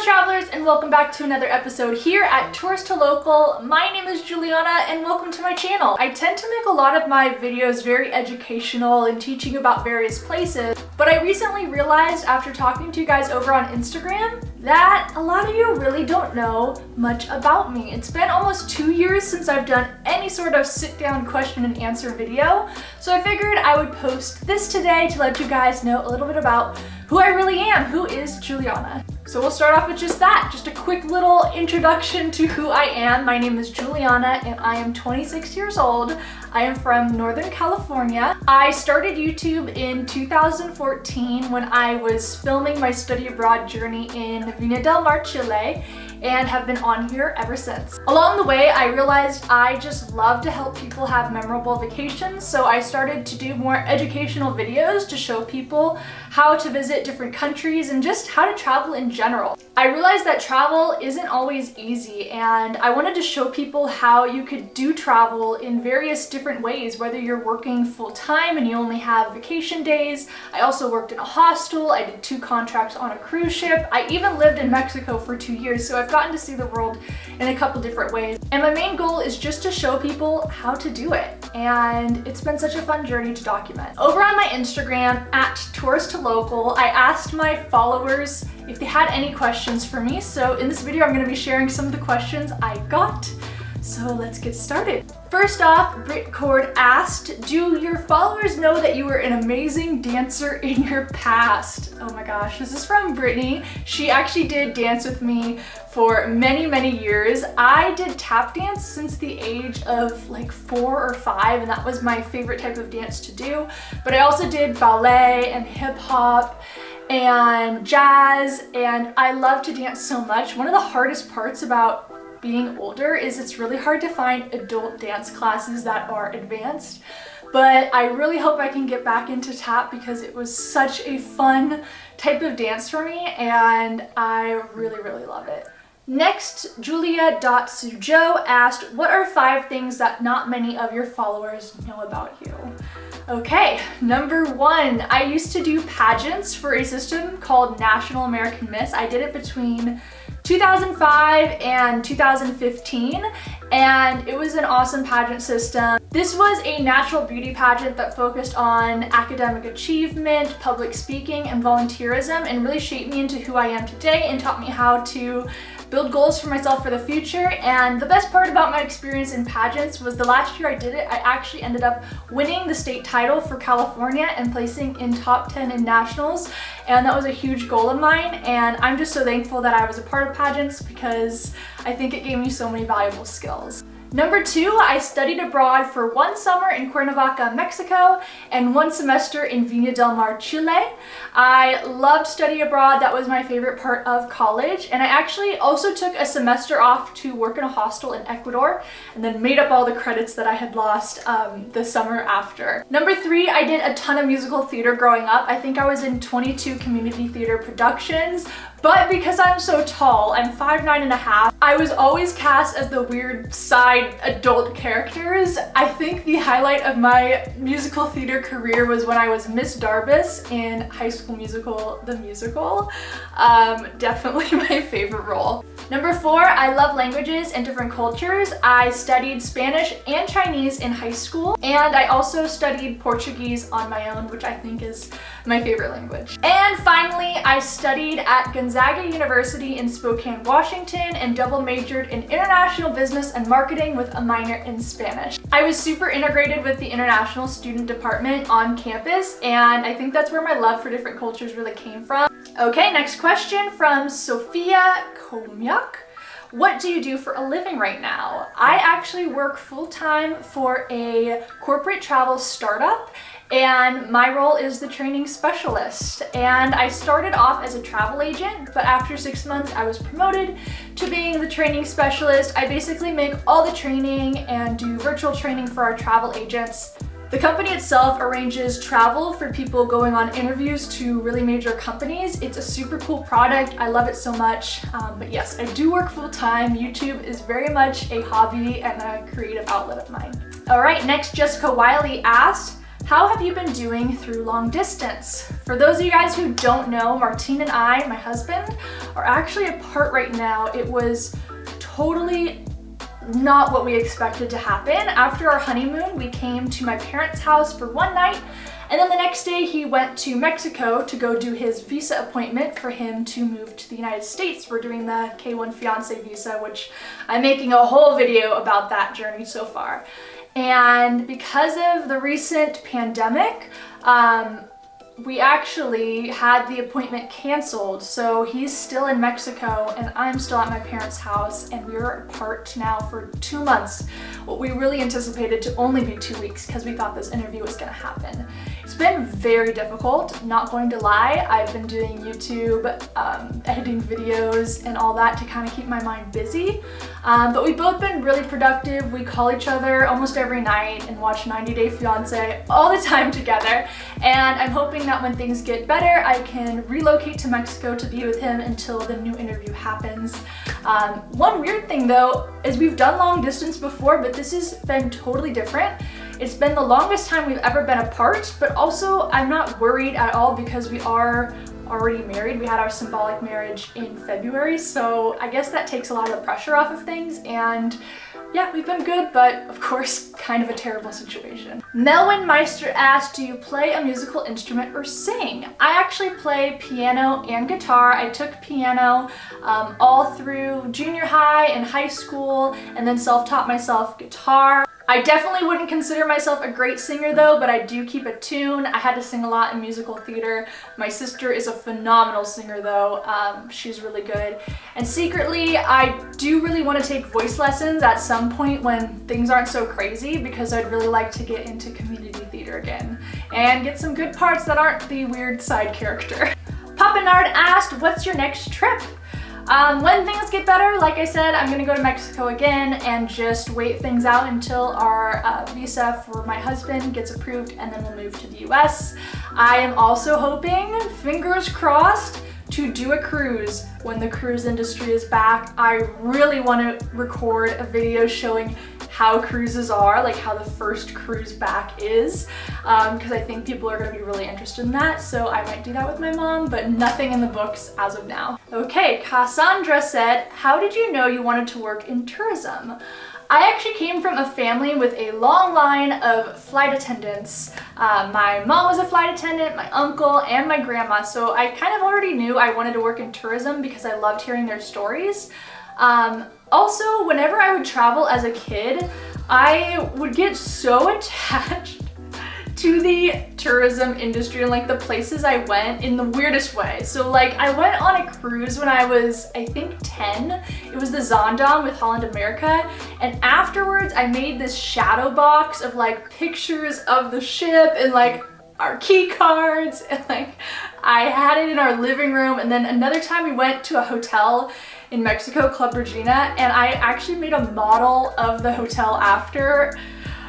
travelers, and welcome back to another episode here at Tourist to Local. My name is Juliana and welcome to my channel. I tend to make a lot of my videos very educational and teaching about various places, but I recently realized after talking to you guys over on Instagram that a lot of you really don't know much about me. It's been almost 2 years since I've done any sort of sit-down question and answer video, so I figured I would post this today to let you guys know a little bit about who I really am, who is Juliana. So we'll start off with just that, just a quick little introduction to who I am. My name is Juliana and I am 26 years old. I am from Northern California. I started YouTube in 2014 when I was filming my study abroad journey in Viña del Mar, Chile, and have been on here ever since. Along the way, I realized I just love to help people have memorable vacations, so I started to do more educational videos to show people how to visit different countries and just how to travel in general. I realized that travel isn't always easy, and I wanted to show people how you could do travel in various different ways, whether you're working full-time and you only have vacation days. I also worked in a hostel, I did 2 contracts on a cruise ship, I even lived in Mexico for 2 years, so I've gotten to see the world in a couple different ways. And my main goal is just to show people how to do it. And it's been such a fun journey to document. Over on my Instagram, at Tourist to Local, I asked my followers if they had any questions for me. So in this video, I'm gonna be sharing some of the questions I got. So let's get started. First off, Britcord asked, do your followers know that you were an amazing dancer in your past? Oh my gosh, this is from Brittany. She actually did dance with me for many, many years. I did tap dance since the age of like 4 or 5, and that was my favorite type of dance to do. But I also did ballet and hip hop and jazz, and I love to dance so much. One of the hardest parts about being older is it's really hard to find adult dance classes that are advanced, but I really hope I can get back into tap because it was such a fun type of dance for me and I really love it. Next, Julia.sujo asked, what are 5 things that not many of your followers know about you? Okay, number 1, I used to do pageants for a system called National American Miss. I did it between 2005 and 2015, and it was an awesome pageant system. This was a natural beauty pageant that focused on academic achievement, public speaking, and volunteerism, and really shaped me into who I am today and taught me how to build goals for myself for the future. And the best part about my experience in pageants was the last year I did it, I actually ended up winning the state title for California and placing in top 10 in nationals. And that was a huge goal of mine. And I'm just so thankful that I was a part of pageants because I think it gave me so many valuable skills. Number 2, I studied abroad for 1 summer in Cuernavaca, Mexico, and 1 semester in Viña del Mar, Chile. I loved study abroad. That was my favorite part of college. And I actually also took a semester off to work in a hostel in Ecuador and then made up all the credits that I had lost the summer after. Number 3, I did a ton of musical theater growing up. I think I was in 22 community theater productions. But because I'm so tall, I'm 5'9½", I was always cast as the weird side adult characters. I think the highlight of my musical theater career was when I was Miss Darbus in High School Musical, the musical. Definitely my favorite role. Number 4, I love languages and different cultures. I studied Spanish and Chinese in high school, and I also studied Portuguese on my own, which I think is my favorite language. And finally, I studied at Gonzaga University in Spokane, Washington, and double majored in international business and marketing with a minor in Spanish. I was super integrated with the international student department on campus, and I think that's where my love for different cultures really came from. Okay, next question from Sophia Komyak. What do you do for a living right now? I actually work full-time for a corporate travel startup, and my role is the training specialist. And I started off as a travel agent, but after 6 months I was promoted to being the training specialist. I basically make all the training and do virtual training for our travel agents. The company itself arranges travel for people going on interviews to really major companies. It's a super cool product. I love it so much. But yes, I do work full time. YouTube is very much a hobby and a creative outlet of mine. All right, next Jessica Wiley asked, How have you been doing through long distance? For those of you guys who don't know, Martín and I, my husband, are actually apart right now. It was totally not what we expected to happen. After our honeymoon, we came to my parents' house for one night, and then the next day he went to Mexico to go do his visa appointment for him to move to the United States. We're doing the K1 fiance visa, which I'm making a whole video about that journey so far. And because of the recent pandemic, we actually had the appointment canceled. So he's still in Mexico and I'm still at my parents' house, and we were apart now for 2 months. What we really anticipated to only be 2 weeks because we thought this interview was gonna happen. It's been very difficult, not going to lie. I've been doing YouTube, editing videos and all that to kind of keep my mind busy. But we've both been really productive. We call each other almost every night and watch 90 Day Fiancé all the time together. And I'm hoping that when things get better, I can relocate to Mexico to be with him until the new interview happens. One weird thing though, is we've done long distance before, but this has been totally different. It's been the longest time we've ever been apart, but also I'm not worried at all because we are already married. We had our symbolic marriage in February, so I guess that takes a lot of the pressure off of things. And yeah, we've been good, but of course, kind of a terrible situation. Melwin Meister asked, do you play a musical instrument or sing? I actually play piano and guitar. I took piano all through junior high and high school, and then self-taught myself guitar. I definitely wouldn't consider myself a great singer though, but I do keep a tune. I had to sing a lot in musical theater. My sister is a phenomenal singer though. She's really good. And secretly, I do really want to take voice lessons at some point when things aren't so crazy, because I'd really like to get into community theater again and get some good parts that aren't the weird side character. Papanard asked, what's your next trip? When things get better, like I said, I'm gonna go to Mexico again and just wait things out until our visa for my husband gets approved, and then we'll move to the US. I am also hoping, fingers crossed, to do a cruise when the cruise industry is back. I really want to record a video showing how cruises are, like how the first cruise back is, because I think people are going to be really interested in that. So I might do that with my mom, but nothing in the books as of now. Okay, Cassandra said, how did you know you wanted to work in tourism? I actually came from a family with a long line of flight attendants. My mom was a flight attendant, my uncle, and my grandma, so I kind of already knew I wanted to work in tourism because I loved hearing their stories. Also, whenever I would travel as a kid, I would get so attached to the tourism industry and like the places I went in the weirdest way. So like I went on a cruise when I was, I think 10. It was the Zaandam with Holland America. And afterwards I made this shadow box of like pictures of the ship and like our key cards, and like I had it in our living room. And then another time we went to a hotel in Mexico, Club Regina, and I actually made a model of the hotel after.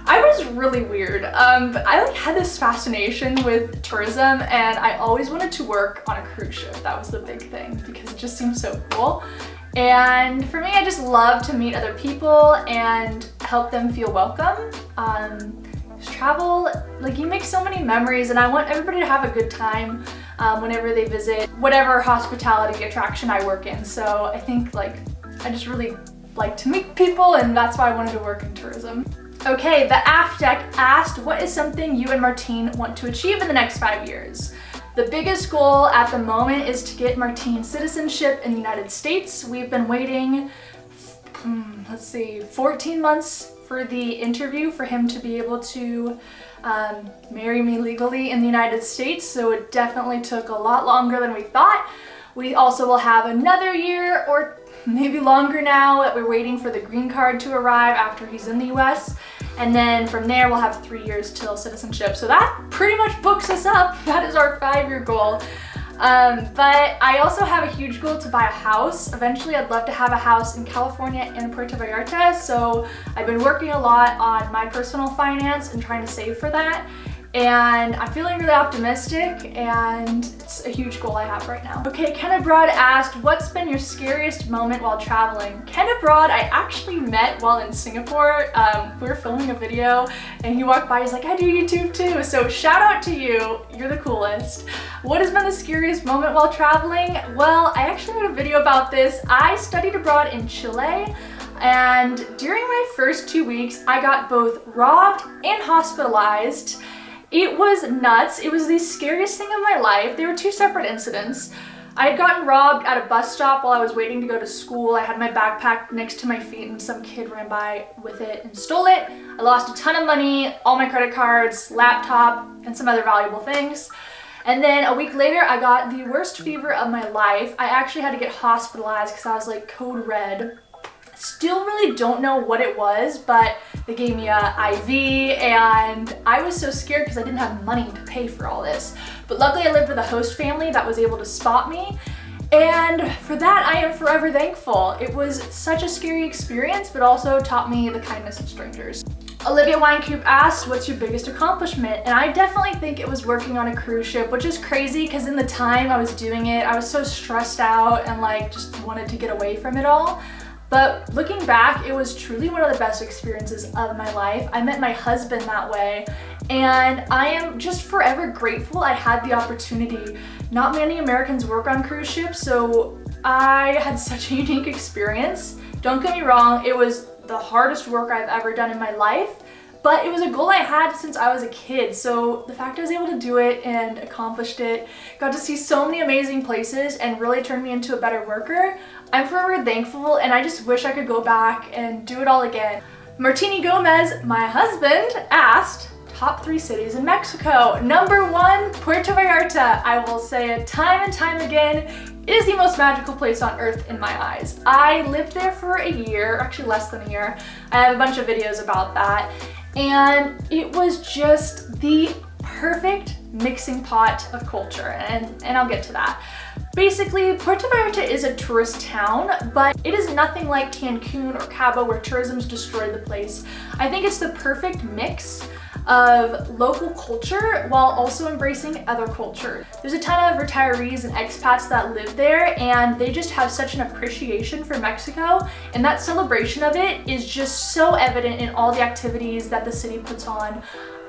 I was really weird, but I like had this fascination with tourism, and I always wanted to work on a cruise ship. That was the big thing because it just seemed so cool. And for me, I just love to meet other people and help them feel welcome. Travel, like you make so many memories, and I want everybody to have a good time whenever they visit whatever hospitality attraction I work in. So I think like I just really like to meet people, and that's why I wanted to work in tourism. Okay, the Afdeck asked, what is something you and Martín want to achieve in the next 5 years? The biggest goal at the moment is to get Martín's citizenship in the United States. We've been waiting, 14 months for the interview for him to be able to marry me legally in the United States, so it definitely took a lot longer than we thought. We also will have another year or maybe longer now that we're waiting for the green card to arrive after he's in the US. And then from there, we'll have 3 years till citizenship. So that pretty much books us up. That is our 5-year goal. But I also have a huge goal to buy a house. Eventually, I'd love to have a house in California and Puerto Vallarta. So I've been working a lot on my personal finance and trying to save for that. and I'm feeling really optimistic, and it's a huge goal I have right now. Okay, Ken Abroad asked, what's been your scariest moment while traveling? Ken Abroad, I actually met while in Singapore. We were filming a video and he walked by, he's like, I do YouTube too. So shout out to you, you're the coolest. What has been the scariest moment while traveling? Well, I actually made a video about this. I studied abroad in Chile, and during my first 2 weeks, I got both robbed and hospitalized. It was nuts. It was the scariest thing of my life. They were two separate incidents. I had gotten robbed at a bus stop while I was waiting to go to school. I had my backpack next to my feet and some kid ran by with it and stole it. I lost a ton of money, all my credit cards, laptop, and some other valuable things. And then a week later, I got the worst fever of my life. I actually had to get hospitalized because I was like code red. Still really don't know what it was, but they gave me a IV and I was so scared because I didn't have money to pay for all this. But luckily I lived with a host family that was able to spot me, and for that I am forever thankful. It was such a scary experience, but also taught me the kindness of strangers. Olivia Winecoop asked, what's your biggest accomplishment? And I definitely think it was working on a cruise ship, which is crazy because in the time I was doing it, I was so stressed out and like just wanted to get away from it all. But looking back, it was truly one of the best experiences of my life. I met my husband that way, and I am just forever grateful I had the opportunity. Not many Americans work on cruise ships, so I had such a unique experience. Don't get me wrong, it was the hardest work I've ever done in my life, but it was a goal I had since I was a kid. So the fact I was able to do it and accomplished it, got to see so many amazing places and really turned me into a better worker, I'm forever thankful, and I just wish I could go back and do it all again. Martini Gomez, my husband, asked, top 3 cities in Mexico. Number 1, Puerto Vallarta. I will say it time and time again, it is the most magical place on earth in my eyes. I lived there for a year, actually less than a year. I have a bunch of videos about that. And it was just the perfect mixing pot of culture, and I'll get to that. Basically, Puerto Vallarta is a tourist town, but it is nothing like Cancun or Cabo where tourism's destroyed the place. I think it's the perfect mix of local culture while also embracing other culture. There's a ton of retirees and expats that live there, and they just have such an appreciation for Mexico, and that celebration of it is just so evident in all the activities that the city puts on.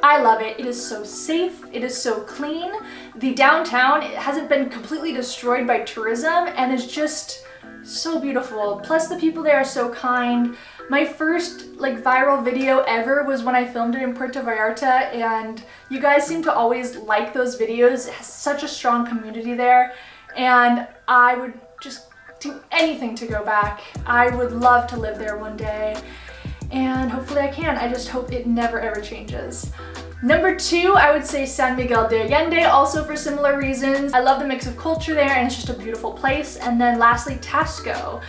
I love it. It is so safe. It is so clean. The downtown, it hasn't been completely destroyed by tourism, and it's just so beautiful. Plus the people there are so kind. My first viral video ever was when I filmed it in Puerto Vallarta, and you guys seem to always like those videos. It has such a strong community there, and I would just do anything to go back. I would love to live there one day, and hopefully I can. I just hope it never ever changes. Number 2, I would say San Miguel de Allende, also for similar reasons. I love the mix of culture there, and it's just a beautiful place. And then lastly, Tasco.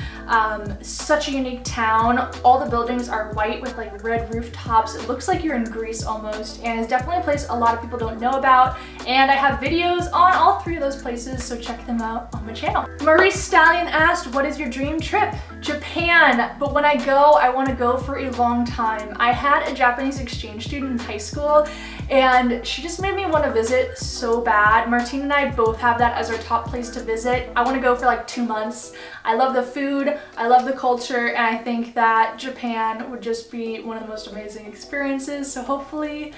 Such a unique town. All the buildings are white with red rooftops. It looks like you're in Greece almost, and it's definitely a place a lot of people don't know about. And I have videos on all 3 of those places, so check them out on my channel. Maurice Stallion asked, what is your dream trip? Japan, but when I go, I want to go for a long time. I had a Japanese exchange student in high school, and she just made me want to visit so bad. Martín and I both have that as our top place to visit. I want to go for 2 months. I love the food, I love the culture, and I think that Japan would just be one of the most amazing experiences, so hopefully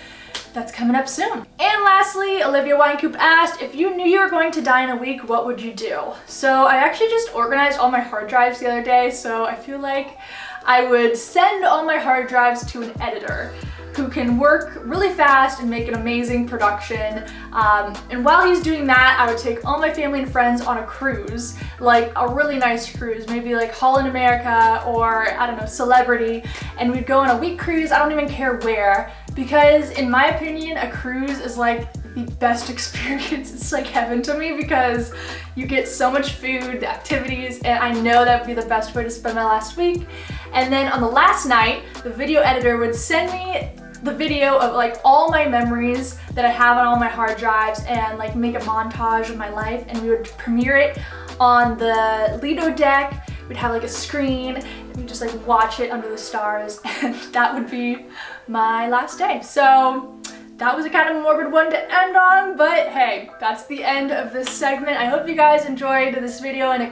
that's coming up soon. And lastly, Olivia Winecoop asked, if you knew you were going to die in a week, what would you do? So I actually just organized all my hard drives the other day, so I feel like I would send all my hard drives to an editor who can work really fast and make an amazing production. And while he's doing that, I would take all my family and friends on a cruise, a really nice cruise, maybe Holland America or I don't know, Celebrity, and we'd go on a week cruise. I don't even care where, because in my opinion, a cruise is the best experience. It's heaven to me because you get so much food, the activities, and I know that would be the best way to spend my last week. And then on the last night, the video editor would send me the video of all my memories that I have on all my hard drives and make a montage of my life, and we would premiere it on the Lido deck. We'd have a screen and we'd just watch it under the stars, and that would be my last day. So That was a kind of morbid one to end on, but hey, that's the end of this segment. I hope you guys enjoyed this video and it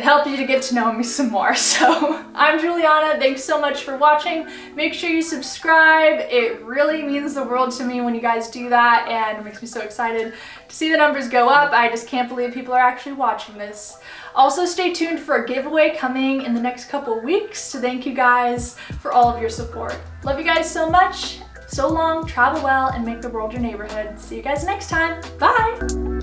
helped you to get to know me some more. So I'm Juliana, thanks so much for watching. Make sure you subscribe. It really means the world to me when you guys do that, and it makes me so excited to see the numbers go up. I just can't believe people are actually watching this. Also, stay tuned for a giveaway coming in the next couple weeks to thank you guys for all of your support. Love you guys so much. So long, travel well, and make the world your neighborhood. See you guys next time. Bye!